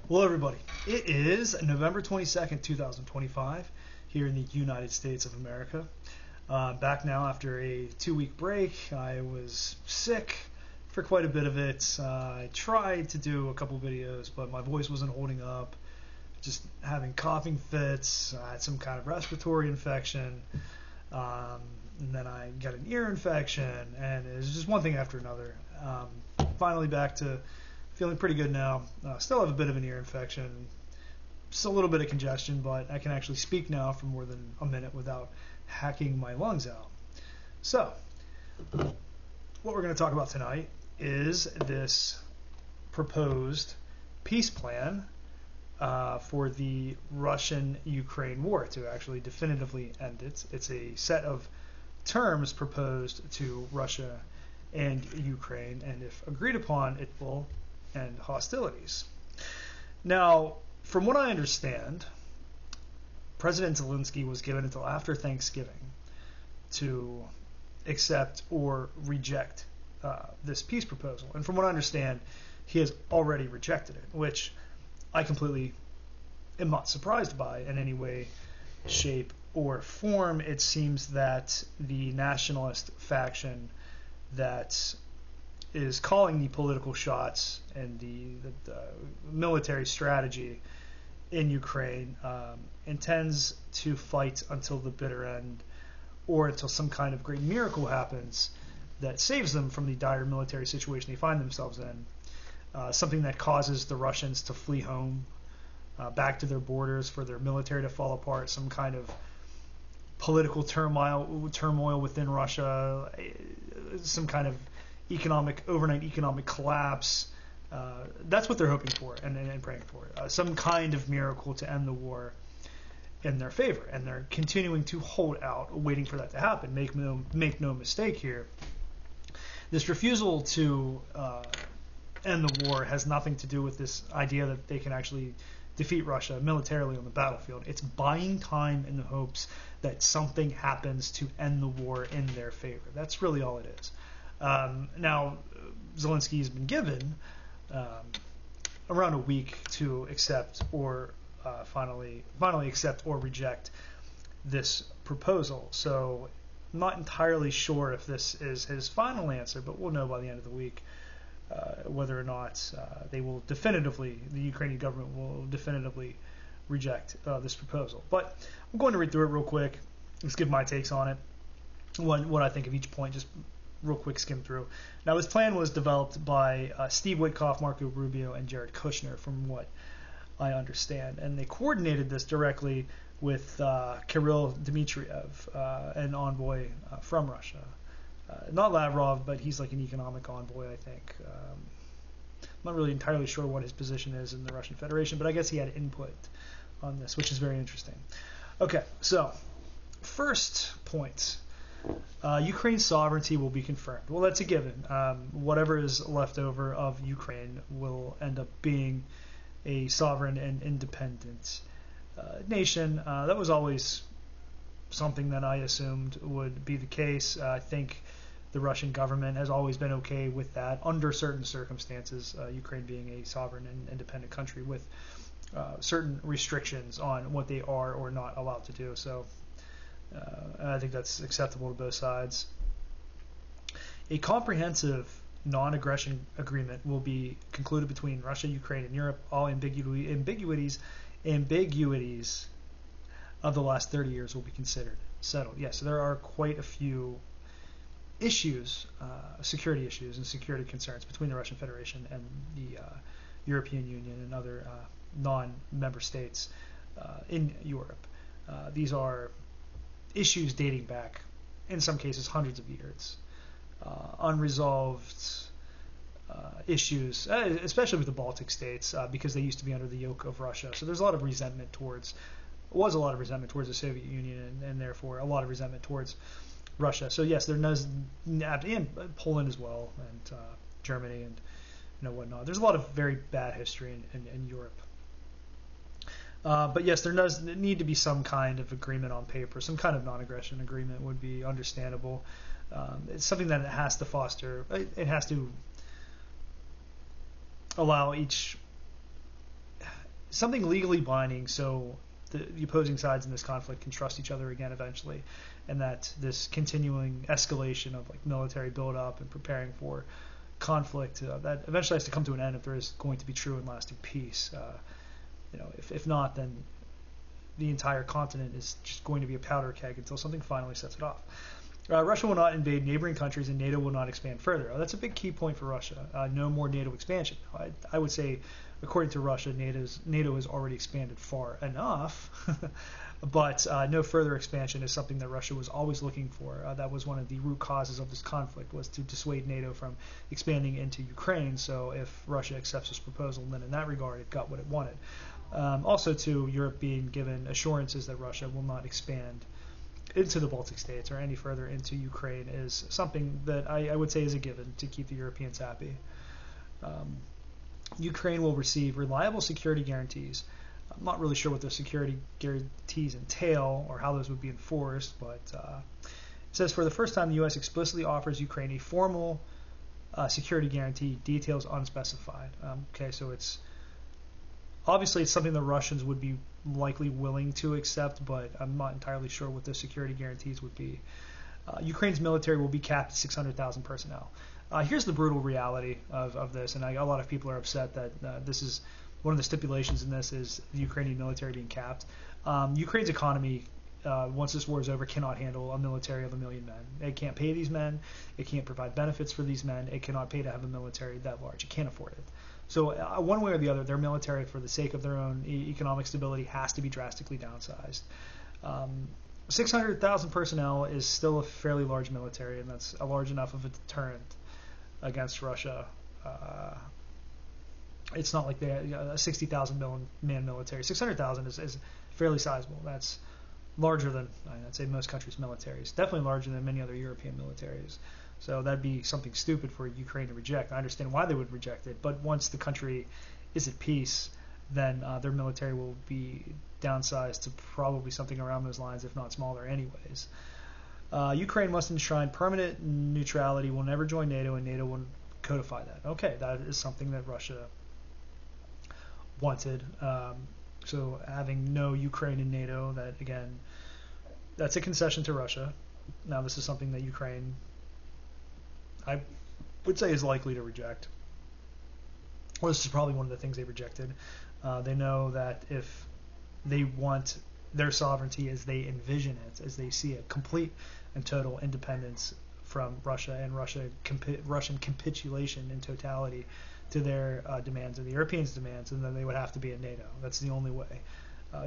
Hello, everybody. It is November 22nd, 2025, here in the United States of America. Back now after a 2-week break. I was sick for quite a bit of it. I tried to do a couple videos, but my voice wasn't holding up. Just having coughing fits. I had some kind of respiratory infection. And then I got an ear infection, and it was just one thing after another. Finally back to feeling pretty good now. Still have a bit of an ear infection. Just a little bit of congestion, but I can actually speak now for more than a minute without hacking my lungs out. So, what we're going to talk about tonight is this proposed peace plan for the Russian-Ukraine war to actually definitively end it. It's a set of terms proposed to Russia and Ukraine, and if agreed upon, it will end hostilities. Now, from what I understand, President Zelensky was given until after Thanksgiving to accept or reject this peace proposal. And from what I understand, he has already rejected it, which I completely am not surprised by in any way, shape, or form. It seems that the nationalist faction that is calling the political shots and the military strategy in Ukraine intends to fight until the bitter end, or until some kind of great miracle happens that saves them from the dire military situation they find themselves in. Something that causes the Russians to flee home, back to their borders, for their military to fall apart, some kind of political turmoil within Russia, some kind of overnight economic collapse. That's what they're hoping for and praying for. Some kind of miracle to end the war in their favor. And they're continuing to hold out, waiting for that to happen. Make no mistake here. This refusal to end the war has nothing to do with this idea that they can actually defeat Russia militarily on the battlefield. It's buying time in the hopes that something happens to end the war in their favor. That's really all it is. Now, Zelensky has been given around a week to accept or finally accept or reject this proposal. So I'm not entirely sure if this is his final answer, but we'll know by the end of the week whether or not the Ukrainian government will definitively reject this proposal. But I'm going to read through it real quick. Let's give my takes on it, what I think of each point, just real quick skim through. Now, this plan was developed by Steve Witkoff, Marco Rubio, and Jared Kushner, from what I understand. And they coordinated this directly with Kirill Dmitriev, an envoy from Russia. Not Lavrov, but he's like an economic envoy, I think. I'm not really entirely sure what his position is in the Russian Federation, but I guess he had input on this, which is very interesting. Okay, so first point. Ukraine's sovereignty will be confirmed. Well, that's a given. Whatever is left over of Ukraine will end up being a sovereign and independent nation. That was always something that I assumed would be the case. I think the Russian government has always been okay with that under certain circumstances, Ukraine being a sovereign and independent country with certain restrictions on what they are or not allowed to do. So I think that's acceptable to both sides. A comprehensive non-aggression agreement will be concluded between Russia, Ukraine, and Europe. All ambiguities of the last 30 years will be considered settled. Yes, there are quite a few issues, security issues and security concerns between the Russian Federation and the European Union and other non-member states in Europe. These are issues dating back, in some cases, hundreds of years. Unresolved issues, especially with the Baltic states, because they used to be under the yoke of Russia. So there's a lot of resentment towards the Soviet Union, and therefore a lot of resentment towards Russia. So yes, there does, and Poland as well, and Germany, and whatnot. There's a lot of very bad history in Europe. But yes, there does need to be some kind of agreement on paper. Some kind of non-aggression agreement would be understandable. It's something that it has to foster. It has to allow each something legally binding, so the opposing sides in this conflict can trust each other again eventually, and that this continuing escalation of like military buildup and preparing for conflict that eventually has to come to an end if there is going to be true and lasting peace. If not, then the entire continent is just going to be a powder keg until something finally sets it off. Russia will not invade neighboring countries, and NATO will not expand further. That's a big key point for Russia. No more NATO expansion. I would say, according to Russia, NATO has already expanded far enough, but no further expansion is something that Russia was always looking for. That was one of the root causes of this conflict, was to dissuade NATO from expanding into Ukraine. So if Russia accepts this proposal, then in that regard, it got what it wanted. Also, to Europe being given assurances that Russia will not expand into the Baltic states or any further into Ukraine is something that I would say is a given to keep the Europeans happy. Ukraine will receive reliable security guarantees. I'm not really sure what those security guarantees entail or how those would be enforced, but it says for the first time the U.S. explicitly offers Ukraine a formal security guarantee, details unspecified. So it's obviously it's something the Russians would be likely willing to accept, but I'm not entirely sure what those security guarantees would be. Ukraine's military will be capped at 600,000 personnel. Here's the brutal reality of this, and a lot of people are upset that this is one of the stipulations in this is the Ukrainian military being capped. Ukraine's economy, once this war is over, cannot handle a military of 1 million men. It can't pay these men. It can't provide benefits for these men. It cannot pay to have a military that large. It can't afford it. So one way or the other, their military, for the sake of their own economic stability, has to be drastically downsized. 600,000 personnel is still a fairly large military, and that's a large enough of a deterrent against Russia. It's not like they have a 60,000 man military. 600,000 is fairly sizable. That's larger than, I'd say, most countries' militaries. Definitely larger than many other European militaries. So that'd be something stupid for Ukraine to reject. I understand why they would reject it, but once the country is at peace, then their military will be downsized to probably something around those lines, if not smaller anyways. Ukraine must enshrine permanent neutrality, will never join NATO, and NATO will codify that. Okay, that is something that Russia wanted. So having no Ukraine in NATO, that again, that's a concession to Russia. Now this is something that Ukraine, I would say, is likely to reject. Well, this is probably one of the things they rejected. They know that if they want their sovereignty as they envision it, as they see it, complete and total independence from Russia and Russian capitulation in totality to their demands and the Europeans' demands, and then they would have to be in NATO. That's the only way.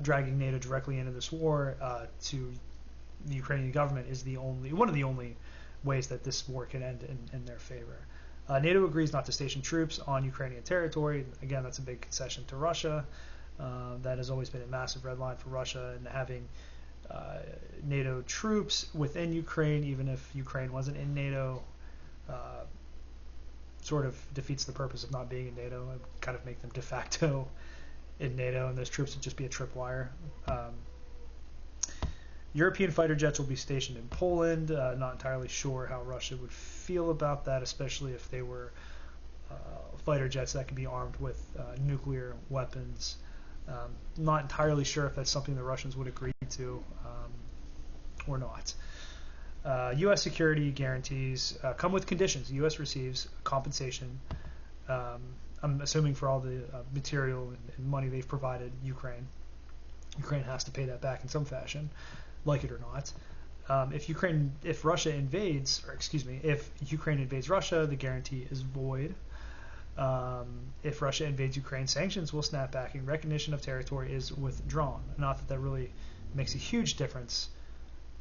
Dragging NATO directly into this war to the Ukrainian government is one of the only ways that this war can end in their favor. NATO agrees not to station troops on Ukrainian territory. Again, that's a big concession to Russia. That has always been a massive red line for Russia, and having NATO troops within Ukraine, even if Ukraine wasn't in NATO, sort of defeats the purpose of not being in NATO and kind of make them de facto in NATO, and those troops would just be a tripwire. European fighter jets will be stationed in Poland. Not entirely sure how Russia would feel about that, especially if they were fighter jets that could be armed with nuclear weapons. Not entirely sure if that's something the Russians would agree to or not. U.S. security guarantees come with conditions. The U.S. receives compensation, I'm assuming, for all the material and money they've provided Ukraine. Ukraine has to pay that back in some fashion, like it or not. If Ukraine invades Russia, the guarantee is void. If Russia invades Ukraine, sanctions will snap back and recognition of territory is withdrawn. Not that really makes a huge difference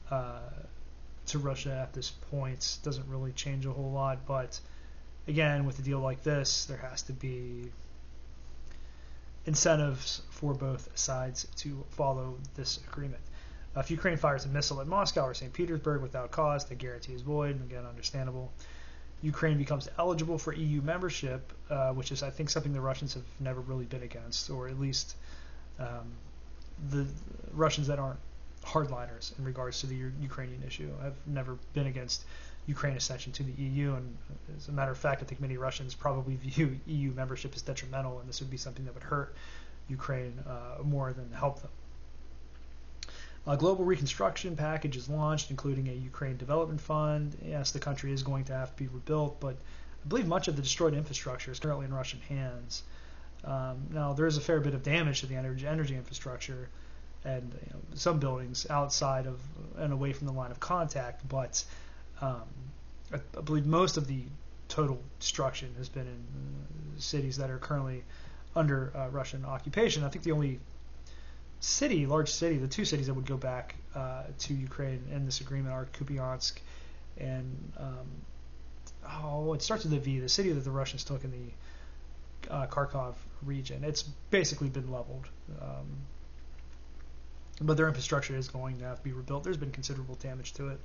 to Russia at this point. Doesn't really change a whole lot, but again, with a deal like this, there has to be incentives for both sides to follow this agreement. If Ukraine fires a missile at Moscow or St. Petersburg without cause, the guarantee is void. Again, understandable. Ukraine becomes eligible for EU membership, which is, I think, something the Russians have never really been against, or at least the Russians that aren't hardliners in regards to the Ukrainian issue have never been against Ukraine ascension to the EU. And as a matter of fact, I think many Russians probably view EU membership as detrimental, and this would be something that would hurt Ukraine more than help them. A global reconstruction package is launched, including a Ukraine development fund. Yes, the country is going to have to be rebuilt, but I believe much of the destroyed infrastructure is currently in Russian hands. Now, there is a fair bit of damage to the energy infrastructure and some buildings outside of and away from the line of contact, but I believe most of the total destruction has been in cities that are currently under Russian occupation. I think the only large city, the two cities that would go back to Ukraine in this agreement are Kupiansk and it starts with a V, the city that the Russians took in the Kharkov region. It's basically been leveled. But their infrastructure is going to have to be rebuilt. There's been considerable damage to it.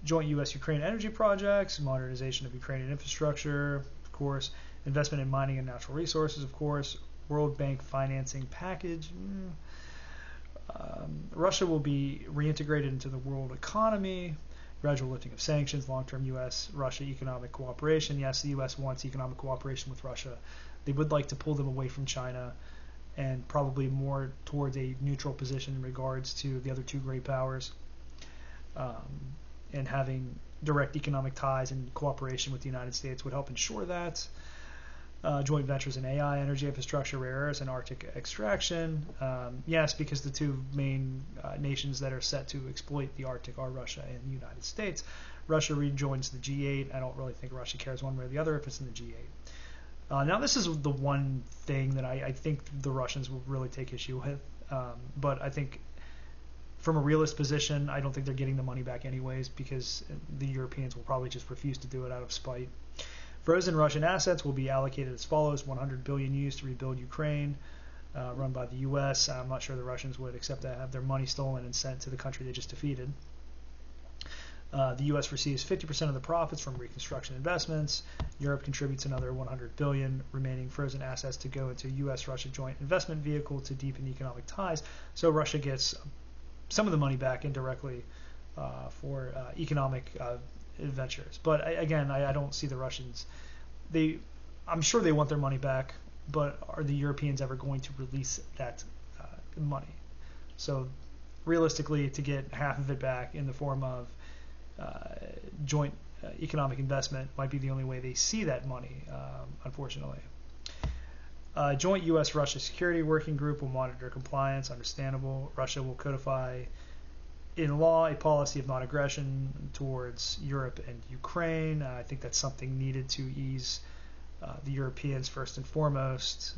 Joint U.S.-Ukraine energy projects, modernization of Ukrainian infrastructure, of course, investment in mining and natural resources, of course, World Bank financing package. Russia will be reintegrated into the world economy, gradual lifting of sanctions, long-term U.S.-Russia economic cooperation. Yes, the U.S. wants economic cooperation with Russia. They would like to pull them away from China and probably more towards a neutral position in regards to the other two great powers, and having direct economic ties and cooperation with the United States would help ensure that. Joint ventures in AI, energy infrastructure, rare earths, and Arctic extraction. Yes, because the two main nations that are set to exploit the Arctic are Russia and the United States. Russia rejoins the G8. I don't really think Russia cares one way or the other if it's in the G8. Now, this is the one thing that I think the Russians will really take issue with, but I think from a realist position, I don't think they're getting the money back anyways because the Europeans will probably just refuse to do it out of spite. Frozen Russian assets will be allocated as follows: 100 billion used to rebuild Ukraine, run by the U.S. I'm not sure the Russians would accept to have their money stolen and sent to the country they just defeated. The U.S. receives 50% of the profits from reconstruction investments. Europe contributes another 100 billion remaining frozen assets to go into U.S.-Russia joint investment vehicle to deepen economic ties. So Russia gets some of the money back indirectly for economic adventures. But again, I don't see the Russians. I'm sure they want their money back, but are the Europeans ever going to release that money? So realistically, to get half of it back in the form of joint economic investment might be the only way they see that money, unfortunately. Joint U.S.-Russia Security Working Group will monitor compliance. Understandable. Russia will codify in law a policy of non-aggression towards Europe and Ukraine. I think that's something needed to ease the Europeans first and foremost.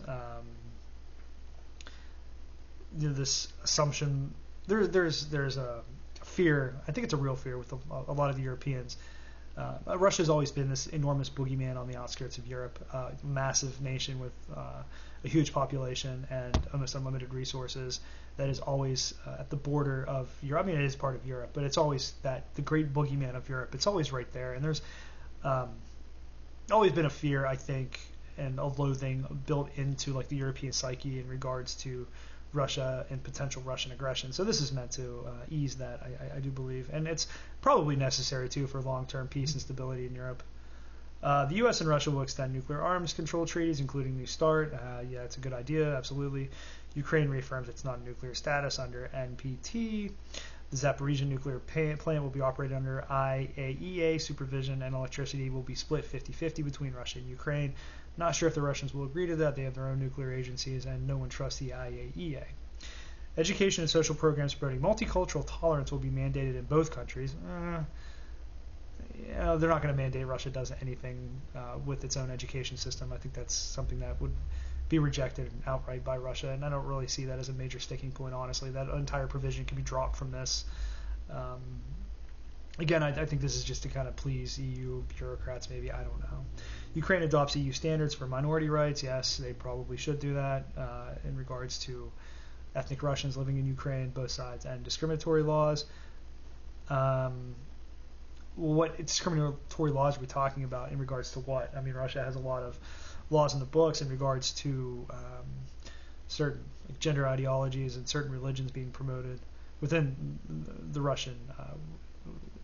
This assumption, there's a fear. I think it's a real fear with a lot of the Europeans. Russia's always been this enormous boogeyman on the outskirts of Europe, massive nation with a huge population and almost unlimited resources that is always at the border of Europe. I mean, it is part of Europe, but it's always the great boogeyman of Europe. It's always right there, and there's always been a fear, I think, and a loathing built into like the European psyche in regards to Russia and potential Russian aggression. So this is meant to ease that, I do believe. And it's probably necessary, too, for long-term peace and stability in Europe. The U.S. and Russia will extend nuclear arms control treaties, including New START. Yeah, it's a good idea, absolutely. Ukraine reaffirms its non-nuclear status under NPT. The Zaporizhzhia nuclear plant will be operated under IAEA supervision, and electricity will be split 50-50 between Russia and Ukraine. Not sure if the Russians will agree to that. They have their own nuclear agencies, and no one trusts the IAEA. Education and social programs promoting multicultural tolerance will be mandated in both countries. They're not going to mandate Russia does anything with its own education system. I think that's something that would be rejected outright by Russia, and I don't really see that as a major sticking point, honestly. That entire provision can be dropped from this. Again, I think this is just to kind of please EU bureaucrats, maybe. I don't know. Ukraine adopts EU standards for minority rights. Yes, they probably should do that in regards to ethnic Russians living in Ukraine, both sides, and discriminatory laws. What discriminatory laws are we talking about in regards to what? I mean, Russia has a lot of laws in the books in regards to certain gender ideologies and certain religions being promoted within the Russian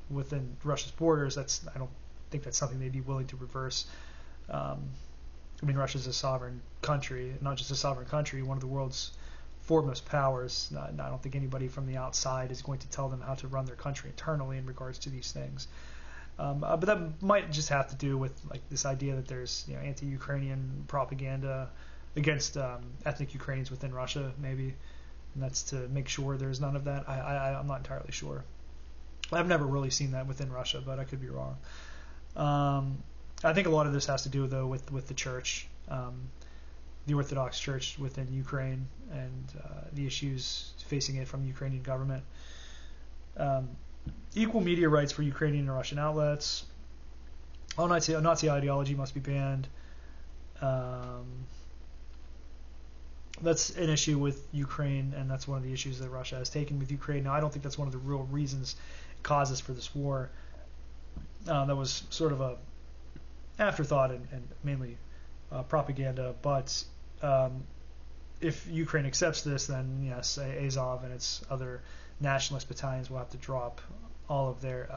within Russia's borders. I don't think that's something they'd be willing to reverse I mean, Russia's a sovereign country, not just a sovereign country, one of the world's foremost powers. I don't think anybody from the outside is going to tell them how to run their country internally in regards to these things. But that might just have to do with like this idea that there's anti-Ukrainian propaganda against ethnic Ukrainians within Russia, maybe, and that's to make sure there's none of that. I'm not entirely sure. I've never really seen that within Russia, but I could be wrong. I think a lot of this has to do, though, with the church, the Orthodox Church within Ukraine, and the issues facing it from the Ukrainian government. Equal media rights for Ukrainian and Russian outlets. Nazi ideology must be banned. That's an issue with Ukraine, and that's one of the issues that Russia has taken with Ukraine. Now, I don't think that's one of the real reasons, causes for this war. That was sort of a afterthought and mainly propaganda. But if Ukraine accepts this, then yes, Azov and its other nationalist battalions will have to drop all of their,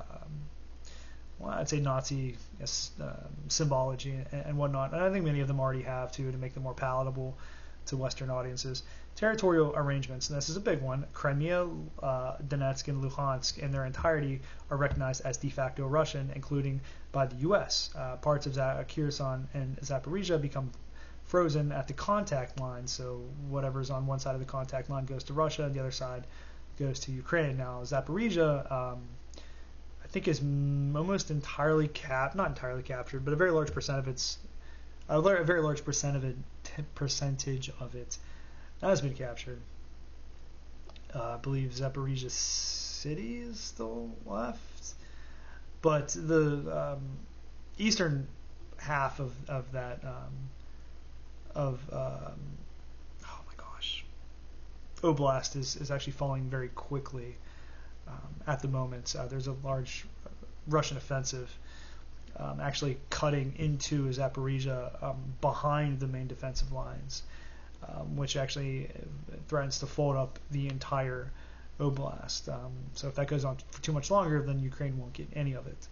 I'd say Nazi symbology and whatnot. And I think many of them already have to make them more palatable to Western audiences. Territorial arrangements, and this is a big one. Crimea, Donetsk, and Luhansk in their entirety are recognized as de facto Russian, including by the U.S. Parts of Kherson and Zaporizhia become frozen at the contact line, so whatever's on one side of the contact line goes to Russia, and the other side goes to Ukraine. Now, Zaporizhia, I think, is almost entirely not entirely captured, but a very large percentage of it has been captured. I believe Zaporizhia City is still left, but the eastern half of that Oblast is actually falling very quickly at the moment. There's a large Russian offensive actually cutting into Zaporizhia behind the main defensive lines, which actually threatens to fold up the entire oblast. So if that goes on for too much longer, then Ukraine won't get any of it.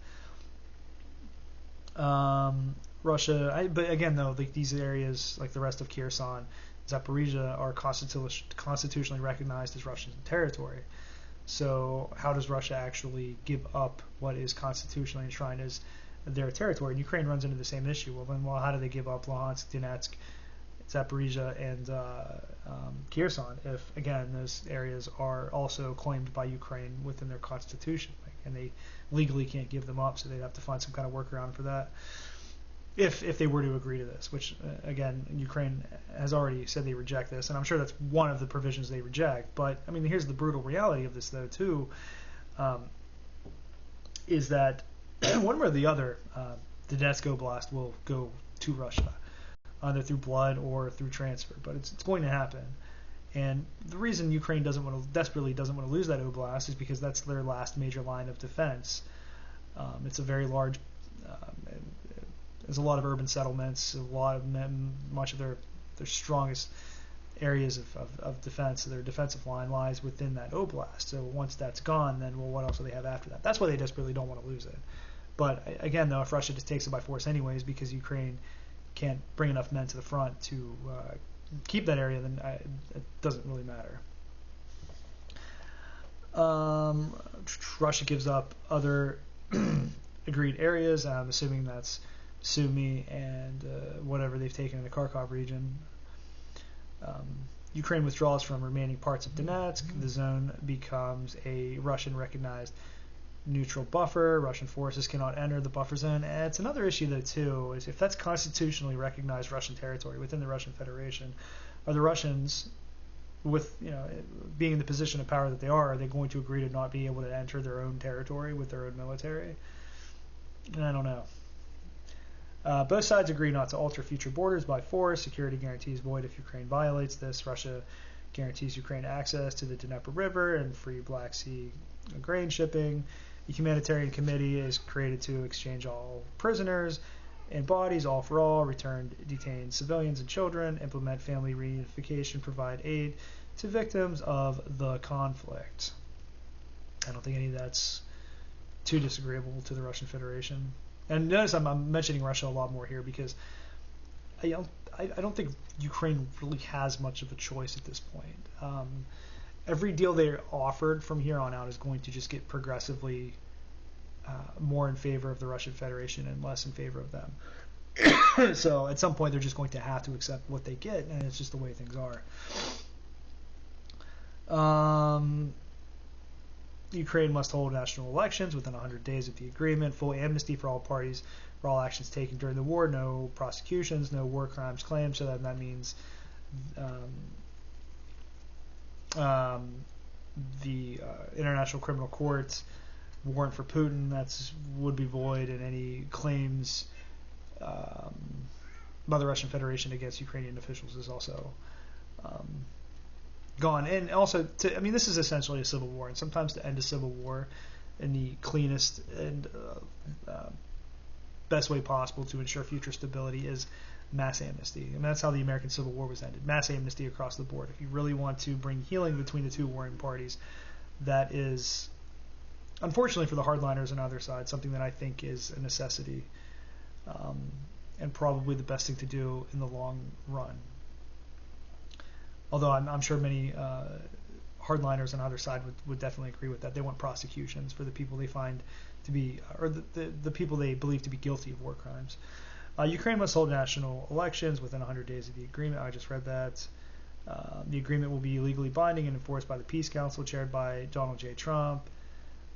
Russia, but again, though, like these areas, like the rest of Kherson, Zaporizhia, are constitutionally recognized as Russian territory. So how does Russia actually give up what is constitutionally enshrined as their territory? And Ukraine runs into the same issue. Well, how do they give up Luhansk, Donetsk, Zaporizhia, and Kherson if, again, those areas are also claimed by Ukraine within their constitution, and they legally can't give them up, so they'd have to find some kind of workaround for that if they were to agree to this, which, again, Ukraine has already said they reject this, and I'm sure that's one of the provisions they reject. But, I mean, here's the brutal reality of this, though, too, is that one way or the other, the Donetsk Oblast will go to Russia, either through blood or through transfer, but it's going to happen. And the reason Ukraine desperately doesn't want to lose that Oblast is because that's their last major line of defense. It's a very large, there's a lot of urban settlements, much of their strongest areas of defense, so their defensive line lies within that Oblast. So once that's gone, then, well, what else do they have after that? That's why they desperately don't want to lose it. But again, though, if Russia just takes it by force anyways, because Ukraine can't bring enough men to the front to keep that area, then it doesn't really matter. Russia gives up other agreed areas. I'm assuming that's Sumy and whatever they've taken in the Kharkov region. Ukraine withdraws from remaining parts of Donetsk. The zone becomes a Russian-recognized neutral buffer. Russian forces cannot enter the buffer zone. And it's another issue, though, too, is if that's constitutionally recognized Russian territory within the Russian Federation, are the Russians, with being in the position of power that they are they going to agree to not be able to enter their own territory with their own military? I don't know. Both sides agree not to alter future borders by force. Security guarantees void if Ukraine violates this. Russia guarantees Ukraine access to the Dnieper River and free Black Sea grain shipping. A humanitarian committee is created to exchange all prisoners and bodies, all for all, return detained civilians and children, implement family reunification, provide aid to victims of the conflict. I don't think any of that's too disagreeable to the Russian Federation. And notice I'm mentioning Russia a lot more here because I don't think Ukraine really has much of a choice at this point. Every deal they're offered from here on out is going to just get progressively more in favor of the Russian Federation and less in favor of them. So at some point they're just going to have to accept what they get, and it's just the way things are. Ukraine must hold national elections within 100 days of the agreement, full amnesty for all parties for all actions taken during the war, no prosecutions, no war crimes claimed. So that means the International Criminal Court warrant for Putin would be void, and any claims by the Russian Federation against Ukrainian officials is also gone. And also, this is essentially a civil war, and sometimes to end a civil war in the cleanest and best way possible to ensure future stability is mass amnesty. And that's how the American Civil War was ended. Mass amnesty across the board. If you really want to bring healing between the two warring parties, that is, unfortunately for the hardliners on either side, something that I think is a necessity and probably the best thing to do in the long run. Although I'm sure many hardliners on either side would definitely agree with that. They want prosecutions for the people they find to be, or the people they believe to be guilty of war crimes. Ukraine must hold national elections within 100 days of the agreement. I just read that. The agreement will be legally binding and enforced by the Peace Council, chaired by Donald J. Trump.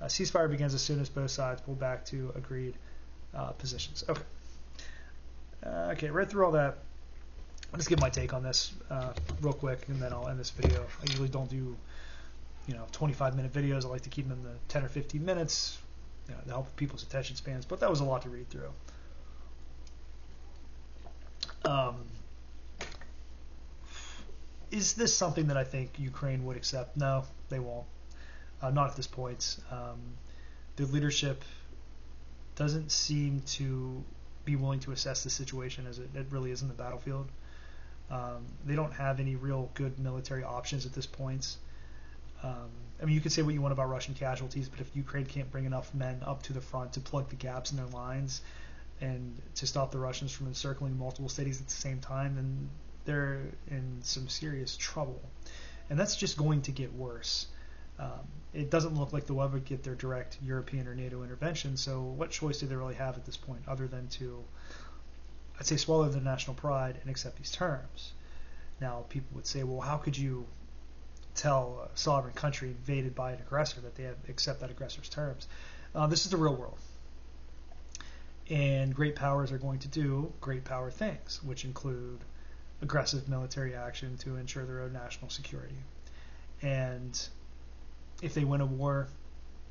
Ceasefire begins as soon as both sides pull back to agreed positions. Okay, read through all that. I'll just give my take on this real quick, and then I'll end this video. I usually don't do 25-minute videos. I like to keep them in the 10 or 15 minutes to help with people's attention spans, but that was a lot to read through. Is this something that I think Ukraine would accept? No, they won't. Not at this point. The leadership doesn't seem to be willing to assess the situation as it really is in the battlefield. They don't have any real good military options at this point. You could say what you want about Russian casualties, but if Ukraine can't bring enough men up to the front to plug the gaps in their lines and to stop the Russians from encircling multiple cities at the same time, then they're in some serious trouble. And that's just going to get worse. It doesn't look like they'll ever get their direct European or NATO intervention, so what choice do they really have at this point other than to, I'd say, swallow their national pride and accept these terms? Now, people would say, well, how could you tell a sovereign country invaded by an aggressor that they accept that aggressor's terms? This is the real world. And great powers are going to do great power things, which include aggressive military action to ensure their own national security. And if they win a war,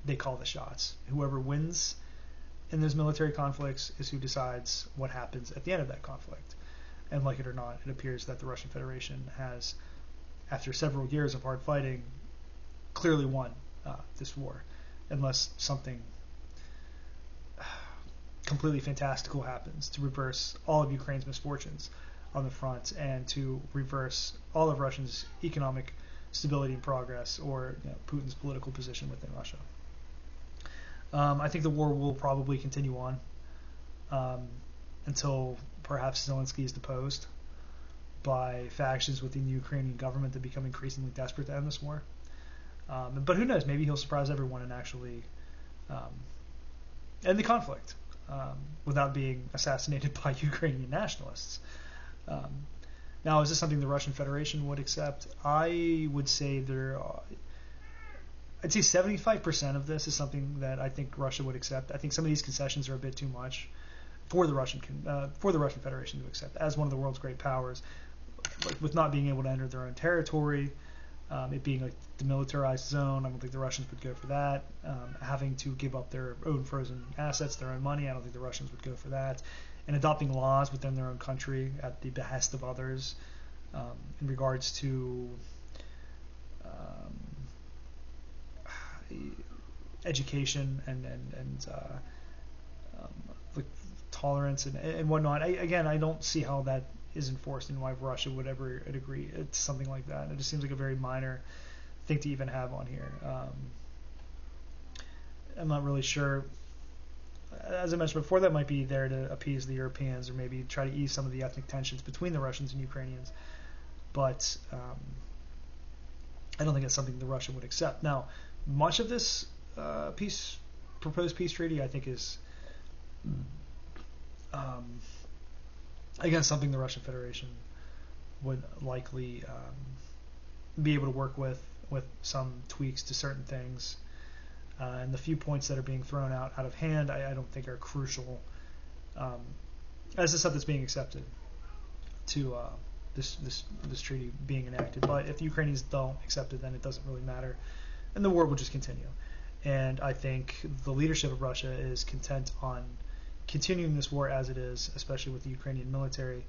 they call the shots. Whoever wins in those military conflicts is who decides what happens at the end of that conflict. And like it or not, it appears that the Russian Federation has, after several years of hard fighting, clearly won this war, unless something completely fantastical happens to reverse all of Ukraine's misfortunes on the front and to reverse all of Russia's economic stability and progress, or Putin's political position within Russia. I think the war will probably continue on until perhaps Zelensky is deposed by factions within the Ukrainian government that become increasingly desperate to end this war. But who knows? Maybe he'll surprise everyone and actually end the conflict without being assassinated by Ukrainian nationalists. Now, is this something the Russian Federation would accept? I would say I'd say 75% of this is something that I think Russia would accept. I think some of these concessions are a bit too much for the Russian Federation to accept as one of the world's great powers, like with not being able to enter their own territory, it being a demilitarized zone. I don't think the Russians would go for that. Having to give up their own frozen assets, their own money, I don't think the Russians would go for that. And adopting laws within their own country at the behest of others in regards to education and like tolerance and whatnot. I don't see how that is enforced and why Russia would ever agree to something like that. It just seems like a very minor thing to even have on here. I'm not really sure as I mentioned before, that might be there to appease the Europeans or maybe try to ease some of the ethnic tensions between the Russians and Ukrainians. But I don't think it's something the Russia would accept. Now, much of this proposed peace treaty, I think, is again something the Russian Federation would likely be able to work with some tweaks to certain things. And the few points that are being thrown out of hand, I don't think are crucial as the stuff that's being accepted to this treaty being enacted. But if the Ukrainians don't accept it, then it doesn't really matter, and the war will just continue. And I think the leadership of Russia is content on continuing this war as it is, especially with the Ukrainian military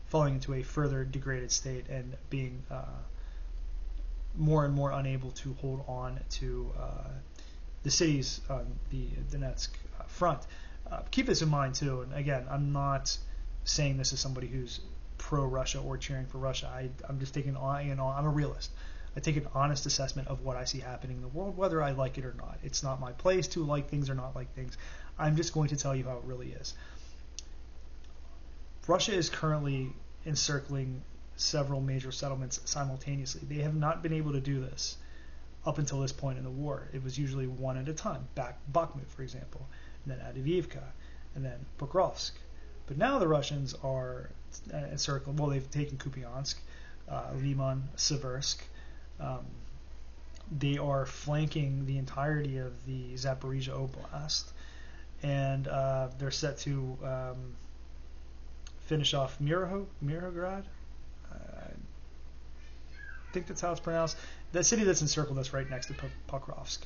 falling into a further degraded state and being more and more unable to hold on to the cities on the Donetsk front. Keep this in mind too, and again, I'm not saying this as somebody who's pro-Russia or cheering for Russia. I'm just taking I'm a realist. I take an honest assessment of what I see happening in the world, whether I like it or not. It's not my place to like things or not like things. I'm just going to tell you how it really is. Russia is currently encircling several major settlements simultaneously. They have not been able to do this up until this point in the war. It was usually one at a time. Bakhmut, for example, and then Avdiivka, and then Pokrovsk. But now the Russians are encircling. Well, they've taken Kupiansk, Liman, Seversk. They are flanking the entirety of the Zaporizhia Oblast, and they're set to finish off Mirhograd. I think that's how it's pronounced. The city that's encircled us right next to Pokrovsk.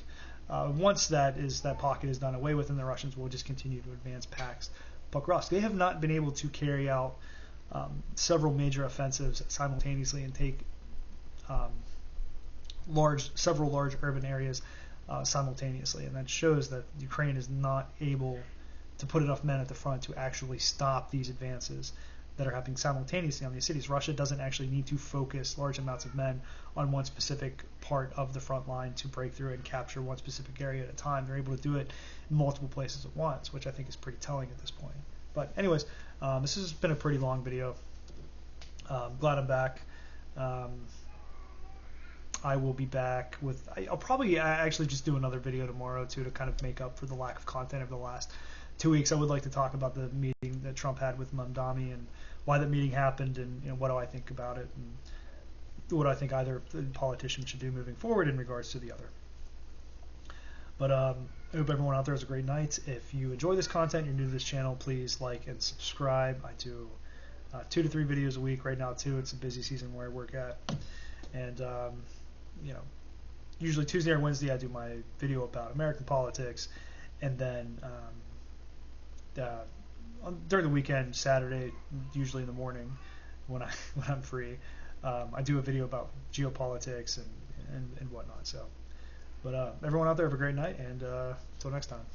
Once that pocket is done away with, and the Russians will just continue to advance past Pokrovsk. They have not been able to carry out several major offensives simultaneously and take several large urban areas simultaneously, and that shows that Ukraine is not able to put enough men at the front to actually stop these advances that are happening simultaneously on these cities. Russia doesn't actually need to focus large amounts of men on one specific part of the front line to break through and capture one specific area at a time. They're able to do it in multiple places at once, which I think is pretty telling at this point. But anyways, this has been a pretty long video. Glad I'm back. I will be back with. I'll probably actually just do another video tomorrow too to kind of make up for the lack of content of the last 2 weeks. I would like to talk about the meeting that Trump had with Mamdani and why that meeting happened, and what do I think about it, and what I think either politician should do moving forward in regards to the other. But I hope everyone out there has a great night. If you enjoy this content, you're new to this channel, please like and subscribe. I do 2 to 3 videos a week right now too. It's a busy season where I work at, and usually Tuesday or Wednesday I do my video about American politics, and then during the weekend, Saturday, usually in the morning when I'm free, I do a video about geopolitics and whatnot. So, but everyone out there have a great night, and until next time.